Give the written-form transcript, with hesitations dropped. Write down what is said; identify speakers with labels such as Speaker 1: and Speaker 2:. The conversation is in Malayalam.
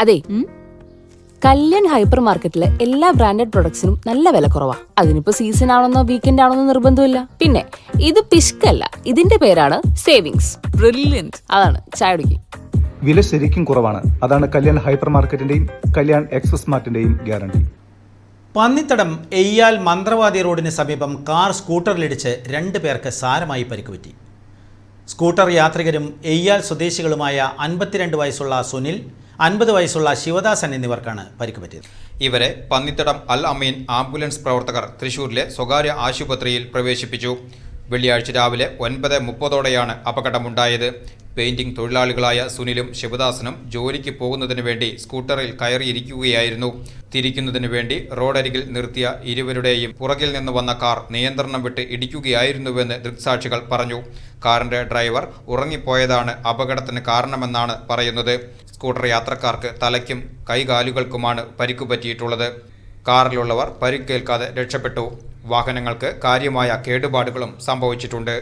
Speaker 1: അതെ, കല്യാൺ ഹൈപ്പർ മാർക്കറ്റിലെ എല്ലാ ബ്രാൻഡഡ് പ്രൊഡക്ട്സിനും നല്ല വില കുറവാ. അതിനിപ്പോ സീസൺ ആണെന്നോ വീക്കെൻഡ് ആണെന്നോ നിർബന്ധമില്ല. പിന്നെ ഇത് പിഷ്കല്ല, ഇതിന്റെ പേരാണ് സേവിങ്സ്. ബ്രില്യന്റ്. അതാണ് ചായ കുടിക്കും.
Speaker 2: വില ശരിക്കും കുറവാണ്. അതാണ് കല്യാൺ ഹൈപ്പർ മാർക്കറ്റിന്റെയും കല്യാൺ എക്സ്പ്രസ് മാർട്ടിന്റെയും ഗ്യാരണ്ടി.
Speaker 3: പന്നിത്തടം എയ്യാൽ മന്ത്രവാദി റോഡിന് സമീപം കാർ സ്കൂട്ടറിലിടിച്ച് 2 പേർക്ക് സാരമായി പരിക്കുപറ്റി. സ്കൂട്ടർ യാത്രികരും എയ്യാൽ സ്വദേശികളുമായ 52 വയസ്സുള്ള സുനിൽ, 50 വയസ്സുള്ള ശിവദാസൻ എന്നിവർക്കാണ് പരിക്കുപറ്റിയത്.
Speaker 4: ഇവരെ പന്നിത്തടം അൽ അമീൻ ആംബുലൻസ് പ്രവർത്തകർ തൃശൂരിലെ സ്വകാര്യ ആശുപത്രിയിൽ പ്രവേശിപ്പിച്ചു. വെള്ളിയാഴ്ച രാവിലെ 9:30ഓടെയാണ് അപകടമുണ്ടായത്. പെയിന്റിംഗ് തൊഴിലാളികളായ സുനിലും ശിവദാസനും ജോലിക്ക് പോകുന്നതിന് വേണ്ടി സ്കൂട്ടറിൽ കയറിയിരിക്കുകയായിരുന്നു. തിരിക്കുന്നതിന് വേണ്ടി റോഡരികിൽ നിർത്തിയ ഇരുവരുടെയും പുറകിൽ നിന്ന് വന്ന കാർ നിയന്ത്രണം വിട്ട് ഇടിക്കുകയായിരുന്നുവെന്ന് ദൃക്സാക്ഷികൾ പറഞ്ഞു. കാറിന്റെ ഡ്രൈവർ ഉറങ്ങിപ്പോയതാണ് അപകടത്തിന് കാരണമെന്നാണ് പറയുന്നത്. സ്കൂട്ടർ യാത്രക്കാർക്ക് തലയ്ക്കും കൈകാലുകൾക്കുമാണ് പരിക്കുപറ്റിയിട്ടുള്ളത്. കാറിലുള്ളവർ പരിക്കേൽക്കാതെ രക്ഷപ്പെട്ടു. വാഹനങ്ങൾക്ക് കാര്യമായ കേടുപാടുകളും സംഭവിച്ചിട്ടുണ്ട്.